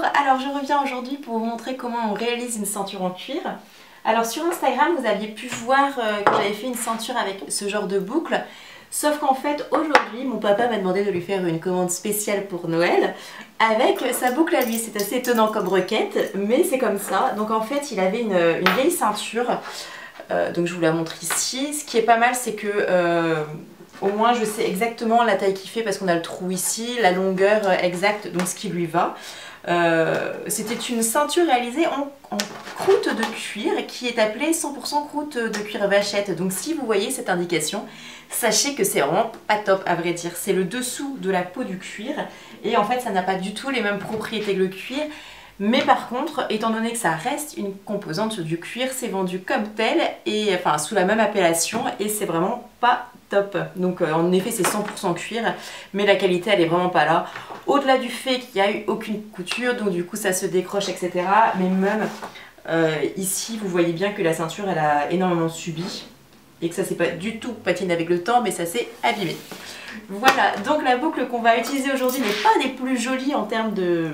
Alors je reviens aujourd'hui pour vous montrer comment on réalise une ceinture en cuir. Alors sur Instagram vous aviez pu voir que j'avais fait une ceinture avec ce genre de boucle. Sauf qu'en fait aujourd'hui mon papa m'a demandé de lui faire une commande spéciale pour Noël avec sa boucle à lui. C'est assez étonnant comme requête mais c'est comme ça. Donc en fait il avait une vieille ceinture. Donc je vous la montre ici. Ce qui est pas mal c'est que au moins je sais exactement la taille qu'il fait parce qu'on a le trou ici, la longueur exacte, donc ce qui lui va. C'était une ceinture réalisée en croûte de cuir qui est appelée 100% croûte de cuir vachette. Donc si vous voyez cette indication, sachez que c'est vraiment pas top à vrai dire. C'est le dessous de la peau du cuir et en fait ça n'a pas du tout les mêmes propriétés que le cuir. Mais par contre, étant donné que ça reste une composante du cuir, c'est vendu comme tel et enfin sous la même appellation et c'est vraiment pas top. Donc en effet c'est 100% cuir mais la qualité elle est vraiment pas là. Au-delà du fait qu'il n'y a eu aucune couture donc du coup ça se décroche etc. Mais même ici vous voyez bien que la ceinture elle a énormément subi et que ça s'est pas du tout patiné avec le temps mais ça s'est abîmé. Voilà donc la boucle qu'on va utiliser aujourd'hui n'est pas des plus jolies en termes de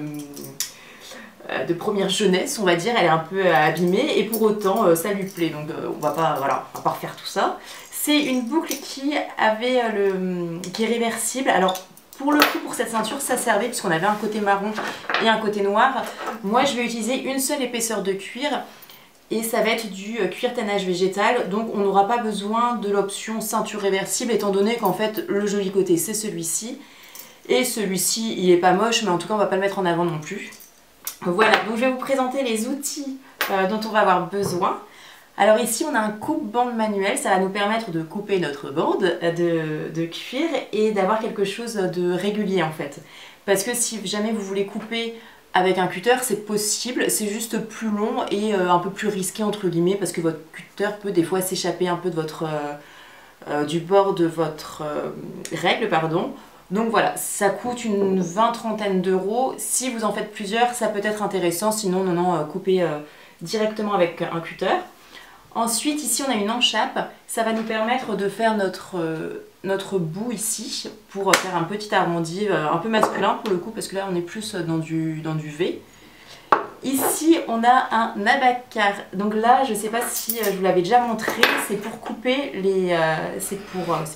première jeunesse on va dire, elle est un peu abîmée et pour autant ça lui plaît donc on va pas refaire tout ça. C'est une boucle qui est réversible. Alors pour le coup pour cette ceinture ça servait puisqu'on avait un côté marron et un côté noir. Moi je vais utiliser une seule épaisseur de cuir et ça va être du cuir tannage végétal donc on n'aura pas besoin de l'option ceinture réversible étant donné qu'en fait le joli côté c'est celui-ci et celui-ci il est pas moche mais en tout cas on va pas le mettre en avant non plus. Voilà donc je vais vous présenter les outils dont on va avoir besoin. Alors ici on a un coupe-bande manuel, ça va nous permettre de couper notre bande de cuir et d'avoir quelque chose de régulier en fait. Parce que si jamais vous voulez couper avec un cutter c'est possible, c'est juste plus long et un peu plus risqué entre guillemets parce que votre cutter peut des fois s'échapper un peu de du bord de votre règle pardon. Donc voilà, ça coûte une trentaine d'euros. Si vous en faites plusieurs ça peut être intéressant, sinon non, coupez directement avec un cutter. Ensuite, ici on a une enchappe, ça va nous permettre de faire notre bout ici pour faire un petit arrondi, un peu masculin pour le coup parce que là on est plus dans du V. Ici on a un abacar, donc là je sais pas si je vous l'avais déjà montré, c'est pour couper les... c'est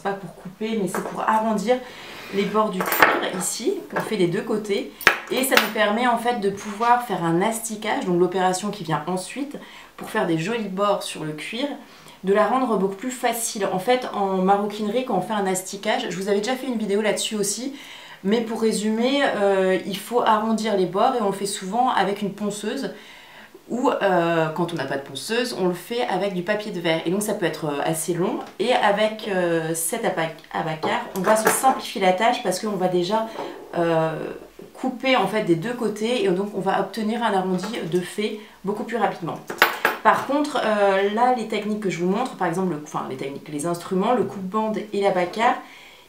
pas pour couper mais c'est pour arrondir les bords du cuir ici, on fait des deux côtés. Et ça nous permet en fait de pouvoir faire un asticage, donc l'opération qui vient ensuite, pour faire des jolis bords sur le cuir, de la rendre beaucoup plus facile. En fait en maroquinerie quand on fait un asticage, je vous avais déjà fait une vidéo là-dessus aussi, mais pour résumer, il faut arrondir les bords et on le fait souvent avec une ponceuse ou quand on n'a pas de ponceuse, on le fait avec du papier de verre et donc ça peut être assez long et avec cet abacar, on va se simplifier la tâche parce qu'on va déjà couper en fait des deux côtés et donc on va obtenir un arrondi de fait beaucoup plus rapidement. Par contre là les techniques que je vous montre, par exemple les instruments, le coupe-bande et l'abacar,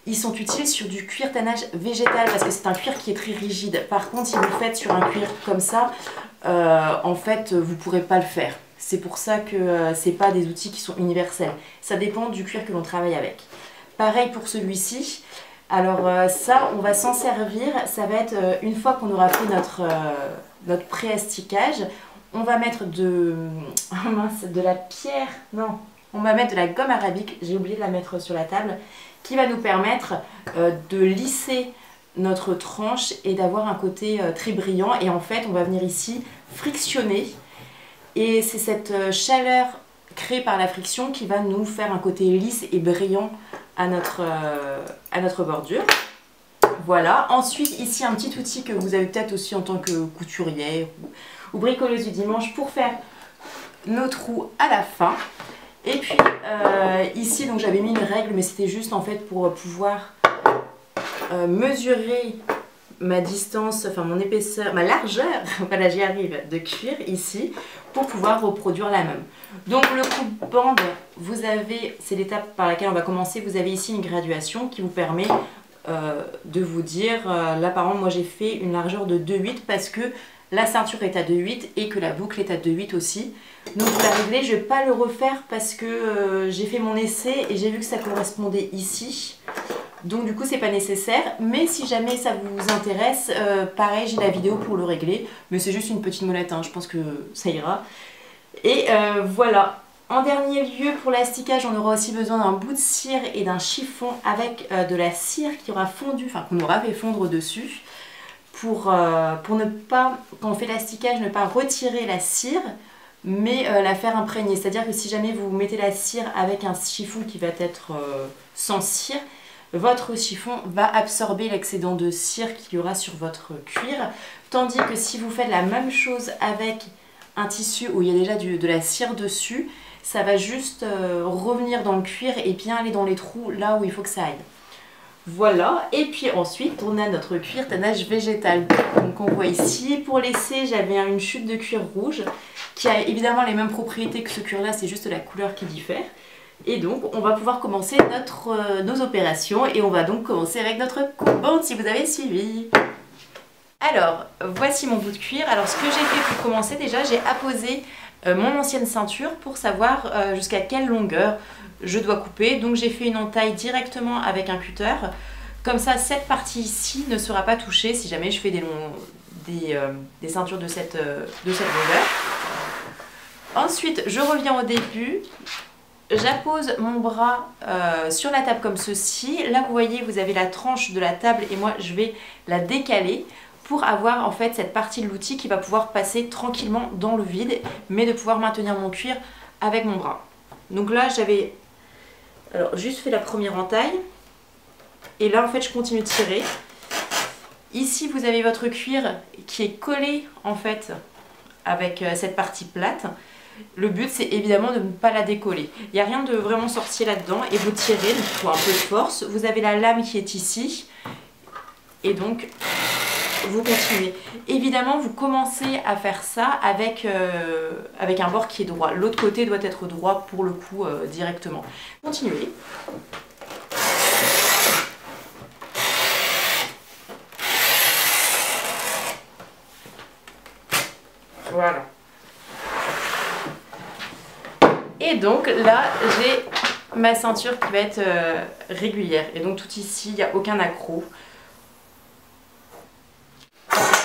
ils sont utiles sur du cuir tannage végétal parce que c'est un cuir qui est très rigide. Par contre si vous le faites sur un cuir comme ça, en fait vous ne pourrez pas le faire. C'est pour ça que c'est pas des outils qui sont universels. Ça dépend du cuir que l'on travaille avec. Pareil pour celui-ci. Alors ça on va s'en servir, ça va être une fois qu'on aura fait notre pré-asticage, on va mettre de la pierre, non, on va mettre de la gomme arabique, j'ai oublié de la mettre sur la table, qui va nous permettre de lisser notre tranche et d'avoir un côté très brillant et en fait on va venir ici frictionner et c'est cette chaleur créée par la friction qui va nous faire un côté lisse et brillant à notre bordure. Voilà, ensuite ici un petit outil que vous avez peut-être aussi en tant que couturier ou bricoleuse du dimanche pour faire nos trous à la fin. Et puis ici donc j'avais mis une règle mais c'était juste en fait pour pouvoir mesurer ma distance, enfin mon épaisseur, ma largeur, voilà j'y arrive, de cuir ici pour pouvoir reproduire la même. Donc le coupe-bande, vous avez, c'est l'étape par laquelle on va commencer, vous avez ici une graduation qui vous permet de vous dire, là par exemple moi j'ai fait une largeur de 2,8 parce que la ceinture est à 2,8 et que la boucle est à 2,8 aussi. Donc vous la réglez, je ne vais pas le refaire parce que j'ai fait mon essai et j'ai vu que ça correspondait ici. Donc du coup c'est pas nécessaire, mais si jamais ça vous intéresse, pareil j'ai la vidéo pour le régler, mais c'est juste une petite molette, hein, je pense que ça ira. Et voilà. En dernier lieu, pour l'asticage, on aura aussi besoin d'un bout de cire et d'un chiffon avec de la cire qui aura fondu, enfin qu'on aura fait fondre dessus, pour ne pas, quand on fait l'asticage, ne pas retirer la cire, mais la faire imprégner. C'est-à-dire que si jamais vous mettez la cire avec un chiffon qui va être sans cire, votre chiffon va absorber l'excédent de cire qu'il y aura sur votre cuir. Tandis que si vous faites la même chose avec un tissu où il y a déjà de la cire dessus, ça va juste revenir dans le cuir et bien aller dans les trous là où il faut que ça aille. Voilà, et puis ensuite on a notre cuir tannage végétal, donc on voit ici. Pour laisser, j'avais une chute de cuir rouge qui a évidemment les mêmes propriétés que ce cuir là, c'est juste la couleur qui diffère. Et donc on va pouvoir commencer nos opérations et on va donc commencer avec notre coupe-bande si vous avez suivi. Alors voici mon bout de cuir. Alors ce que j'ai fait pour commencer, déjà j'ai apposé mon ancienne ceinture pour savoir jusqu'à quelle longueur je dois couper. Donc j'ai fait une entaille directement avec un cutter. Comme ça cette partie ici ne sera pas touchée si jamais je fais des ceintures de cette longueur. Ensuite je reviens au début. J'appose mon bras sur la table comme ceci. Là vous voyez vous avez la tranche de la table et moi je vais la décaler pour avoir en fait cette partie de l'outil qui va pouvoir passer tranquillement dans le vide, mais de pouvoir maintenir mon cuir avec mon bras. Donc là j'avais juste fait la première entaille et là en fait je continue de tirer. Ici vous avez votre cuir qui est collé en fait avec cette partie plate. Le but c'est évidemment de ne pas la décoller. Il n'y a rien de vraiment sorcier là-dedans et vous tirez, il faut un peu de force. Vous avez la lame qui est ici et donc vous continuez. Évidemment vous commencez à faire ça avec un bord qui est droit. L'autre côté doit être droit pour le coup directement. Continuez. Voilà. Et donc là, j'ai ma ceinture qui va être régulière. Et donc tout ici, il n'y a aucun accroc.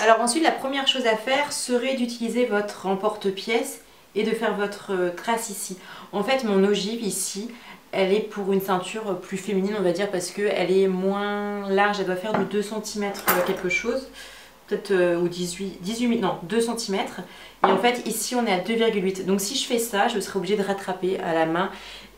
Alors ensuite, la première chose à faire serait d'utiliser votre emporte-pièce et de faire votre trace ici. En fait, mon ogive ici, elle est pour une ceinture plus féminine, on va dire, parce qu'elle est moins large. Elle doit faire de 2 cm quelque chose. Peut-être ou 18, non, 2 cm. Et en fait, ici, on est à 2,8. Donc si je fais ça, je serai obligée de rattraper à la main.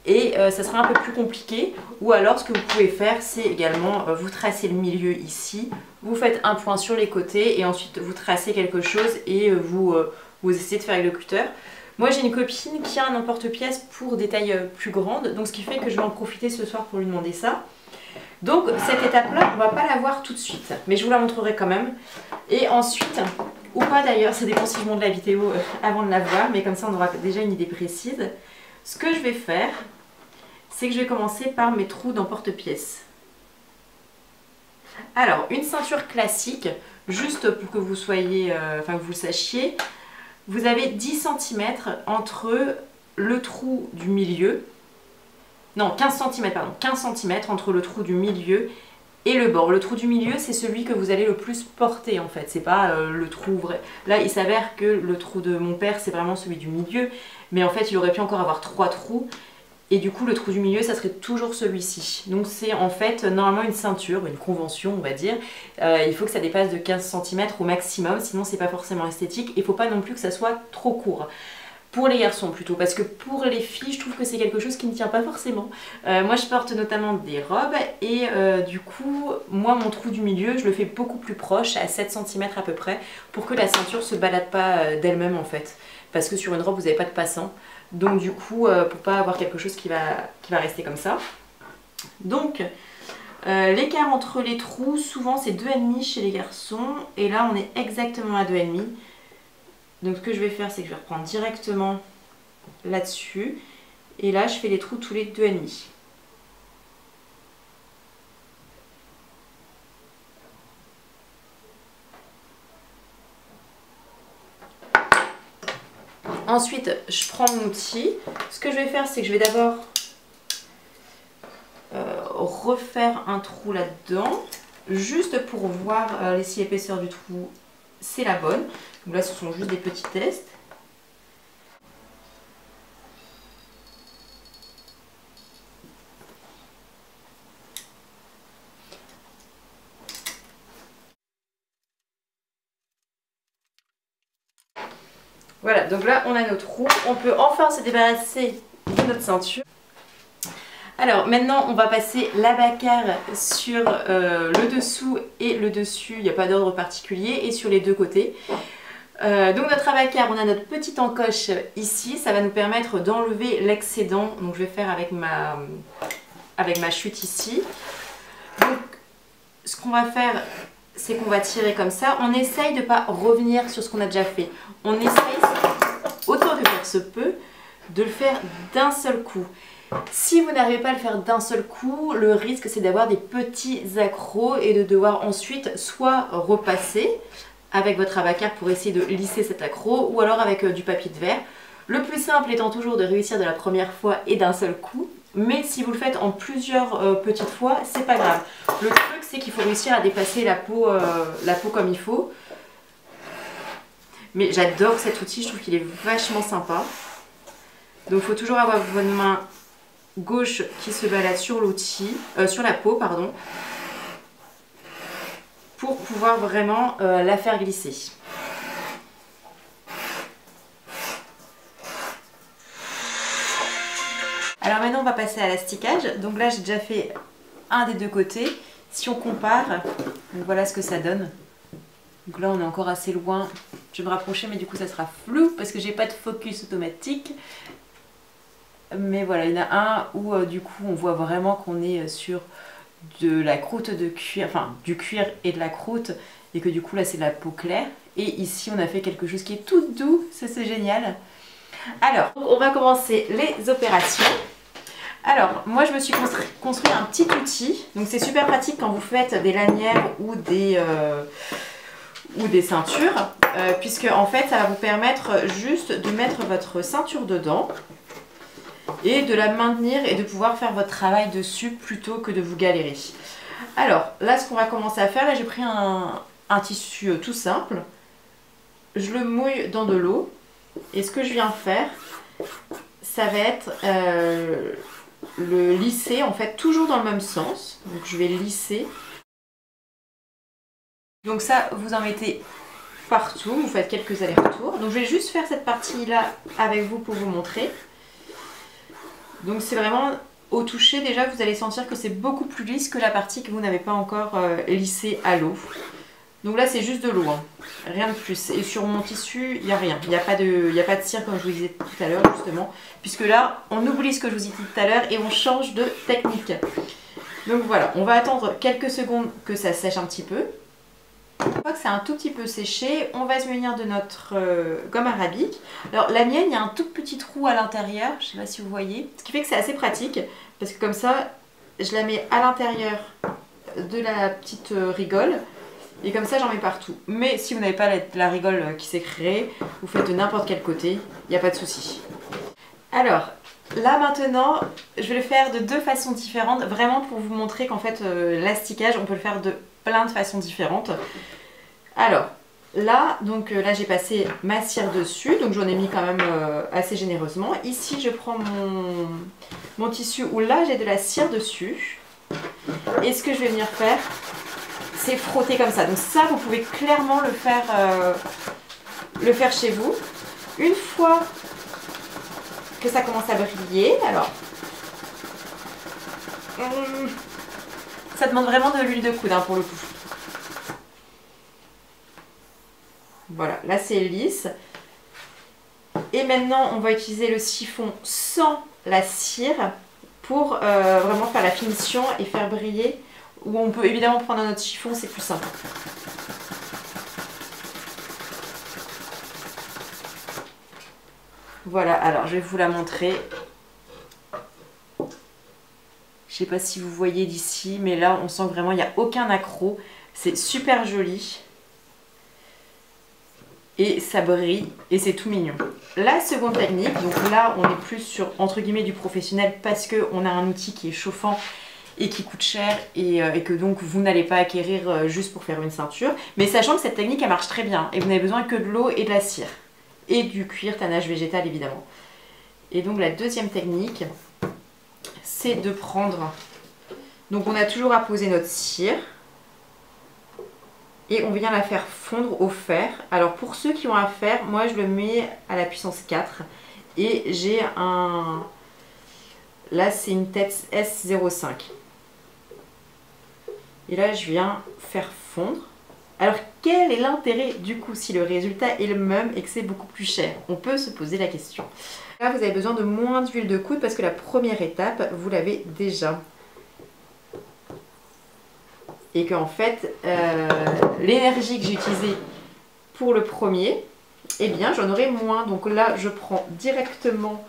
Et ça sera un peu plus compliqué. Ou alors, ce que vous pouvez faire, c'est également vous tracez le milieu ici. Vous faites un point sur les côtés et ensuite vous tracez quelque chose et vous essayez de faire avec le cutter. Moi, j'ai une copine qui a un emporte-pièce pour des tailles plus grandes. Donc ce qui fait que je vais en profiter ce soir pour lui demander ça. Donc cette étape-là, on ne va pas la voir tout de suite. Mais je vous la montrerai quand même. Et ensuite, ou pas d'ailleurs, ça dépend si je monte la vidéo avant de la voir. Mais comme ça, on aura déjà une idée précise. Ce que je vais faire, c'est que je vais commencer par mes trous d'emporte-pièce. Alors, une ceinture classique, juste pour que vous soyez, que vous sachiez, vous avez 10 cm entre le trou du milieu, non 15 cm, pardon, 15 cm entre le trou du milieu et le bord. Le trou du milieu, c'est celui que vous allez le plus porter en fait, c'est pas le trou vrai. Là, il s'avère que le trou de mon père, c'est vraiment celui du milieu, mais en fait, il aurait pu encore avoir 3 trous. Et du coup, le trou du milieu, ça serait toujours celui-ci. Donc c'est en fait normalement une ceinture, une convention on va dire. Il faut que ça dépasse de 15 cm au maximum, sinon c'est pas forcément esthétique. Et il ne faut pas non plus que ça soit trop court. Pour les garçons plutôt, parce que pour les filles, je trouve que c'est quelque chose qui ne tient pas forcément. Moi je porte notamment des robes et du coup, moi mon trou du milieu, je le fais beaucoup plus proche, à 7 cm à peu près, pour que la ceinture ne se balade pas d'elle-même en fait. Parce que sur une robe, vous n'avez pas de passant. Donc du coup, pour pas avoir quelque chose qui va rester comme ça. Donc, l'écart entre les trous, souvent c'est 2,5 chez les garçons. Et là, on est exactement à 2,5. Donc ce que je vais faire, c'est que je vais reprendre directement là-dessus. Et là, je fais les trous tous les 2,5. Ensuite, je prends mon outil. Ce que je vais faire, c'est que je vais d'abord refaire un trou là-dedans, juste pour voir si l'épaisseur du trou c'est la bonne. Donc là ce sont juste des petits tests. Voilà, donc là on a notre trou, on peut enfin se débarrasser de notre ceinture. Alors maintenant on va passer l'abacar sur le dessous et le dessus, il n'y a pas d'ordre particulier, et sur les deux côtés. Donc notre abacar, on a notre petite encoche ici, ça va nous permettre d'enlever l'excédent, donc je vais faire avec ma chute ici. Donc ce qu'on va faire, c'est qu'on va tirer comme ça, on essaye de ne pas revenir sur ce qu'on a déjà fait. On essaye, autant de faire se peut, de le faire d'un seul coup. Si vous n'arrivez pas à le faire d'un seul coup, le risque c'est d'avoir des petits accros et de devoir ensuite soit repasser avec votre abacar pour essayer de lisser cet accro, ou alors avec du papier de verre. Le plus simple étant toujours de réussir de la première fois et d'un seul coup, mais si vous le faites en plusieurs petites fois, c'est pas grave. Le truc c'est qu'il faut réussir à dépasser la peau comme il faut. Mais j'adore cet outil, je trouve qu'il est vachement sympa. Donc il faut toujours avoir votre main gauche qui se balade sur l'outil, sur la peau, pardon, pour pouvoir vraiment la faire glisser. Alors maintenant on va passer à l'asticage. Donc là j'ai déjà fait un des deux côtés. Si on compare, donc voilà ce que ça donne. Donc là on est encore assez loin. Je vais me rapprocher mais du coup ça sera flou parce que j'ai pas de focus automatique. Mais voilà, il y en a un où du coup on voit vraiment qu'on est sur de la croûte de cuir, enfin du cuir et de la croûte, et que du coup là c'est de la peau claire. Et ici on a fait quelque chose qui est tout doux, c'est génial. Alors, on va commencer les opérations. Alors, moi je me suis construit un petit outil, donc c'est super pratique quand vous faites des lanières ou des ceintures, puisque en fait ça va vous permettre juste de mettre votre ceinture dedans et de la maintenir et de pouvoir faire votre travail dessus plutôt que de vous galérer. Alors là ce qu'on va commencer à faire, là j'ai pris un tissu tout simple, je le mouille dans de l'eau et ce que je viens faire, ça va être le lisser en fait toujours dans le même sens. Donc je vais lisser. Donc ça vous en mettez partout, vous faites quelques allers-retours. Donc je vais juste faire cette partie là avec vous pour vous montrer. Donc c'est vraiment au toucher, déjà vous allez sentir que c'est beaucoup plus lisse que la partie que vous n'avez pas encore lissée à l'eau. Donc là c'est juste de l'eau, hein. Rien de plus. Et sur mon tissu il n'y a rien, il n'y a pas de cire comme je vous disais tout à l'heure justement. Puisque là on oublie ce que je vous ai dit tout à l'heure et on change de technique. Donc voilà, on va attendre quelques secondes que ça sèche un petit peu. Une fois que c'est un tout petit peu séché, on va se munir de notre gomme arabique. Alors la mienne, il y a un tout petit trou à l'intérieur, je ne sais pas si vous voyez, ce qui fait que c'est assez pratique, parce que comme ça, je la mets à l'intérieur de la petite rigole, et comme ça j'en mets partout. Mais si vous n'avez pas la rigole qui s'est créée, vous faites de n'importe quel côté, il n'y a pas de souci. Alors, là maintenant, je vais le faire de deux façons différentes, vraiment pour vous montrer qu'en fait l'asticage, on peut le faire de plein de façons différentes. Alors là, là j'ai passé ma cire dessus, donc j'en ai mis quand même assez généreusement. Ici je prends mon tissu où là j'ai de la cire dessus, et ce que je vais venir faire, c'est frotter comme ça. Donc ça vous pouvez clairement le faire chez vous. Une fois que ça commence à briller, alors ça demande vraiment de l'huile de coude hein, pour le coup. Voilà, là c'est lisse. Et maintenant on va utiliser le siphon sans la cire pour vraiment faire la finition et faire briller. Ou on peut évidemment prendre un autre chiffon, c'est plus simple. Voilà, alors je vais vous la montrer. Je sais pas si vous voyez d'ici, mais là on sent que vraiment il n'y a aucun accroc. C'est super joli. Et ça brille et c'est tout mignon. La seconde technique, donc là on est plus sur entre guillemets du professionnel parce qu'on a un outil qui est chauffant et qui coûte cher et que donc vous n'allez pas acquérir juste pour faire une ceinture. Mais sachant que cette technique elle marche très bien et vous n'avez besoin que de l'eau et de la cire et du cuir tannage végétal évidemment. Et donc la deuxième technique, c'est de prendre, donc on a toujours à poser notre cire et on vient la faire fondre au fer. Alors pour ceux qui ont à faire, moi je le mets à la puissance 4 et j'ai un, là c'est une tête S05 et là je viens faire fondre. Alors quel est l'intérêt du coup si le résultat est le même et que c'est beaucoup plus cher? On peut se poser la question. Là vous avez besoin de moins d'huile de coude parce que la première étape vous l'avez déjà. Et qu'en fait l'énergie que j'ai utilisée pour le premier, eh bien j'en aurai moins. Donc là je prends directement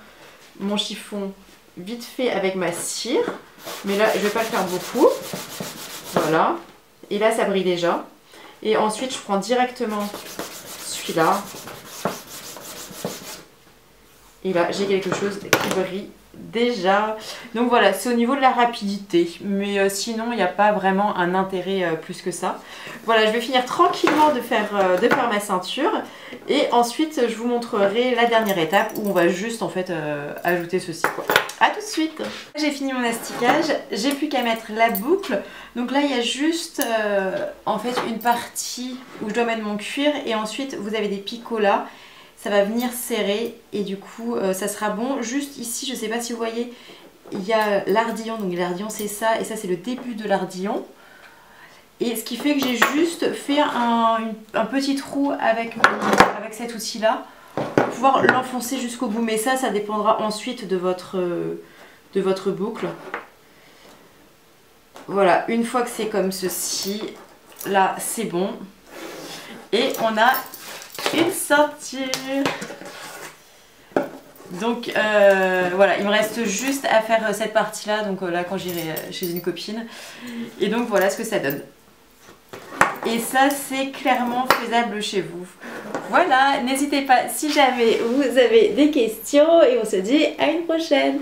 mon chiffon vite fait avec ma cire. Mais là je ne vais pas le faire beaucoup. Voilà. Et là ça brille déjà. Et ensuite je prends directement celui-là. Et là j'ai quelque chose qui brille déjà. Donc voilà, c'est au niveau de la rapidité. Mais sinon il n'y a pas vraiment un intérêt plus que ça. Voilà, je vais finir tranquillement de faire ma ceinture. Et ensuite je vous montrerai la dernière étape où on va juste en fait ajouter ceci quoi. A tout de suite. J'ai fini mon asticage, j'ai plus qu'à mettre la boucle. Donc là il y a juste en fait une partie où je dois mettre mon cuir et ensuite vous avez des picots là. Ça va venir serrer et du coup ça sera bon. Juste ici, je ne sais pas si vous voyez, il y a l'ardillon. Donc l'ardillon c'est ça et ça c'est le début de l'ardillon. Et ce qui fait que j'ai juste fait un petit trou avec cet outil là pour pouvoir l'enfoncer jusqu'au bout. Mais ça dépendra ensuite de votre boucle. Voilà, une fois que c'est comme ceci, là c'est bon. Et on a une ceinture. Donc voilà, il me reste juste à faire cette partie là, donc là quand j'irai chez une copine. Et donc voilà ce que ça donne. Et ça c'est clairement faisable chez vous. Voilà, n'hésitez pas si jamais vous avez des questions et on se dit à une prochaine.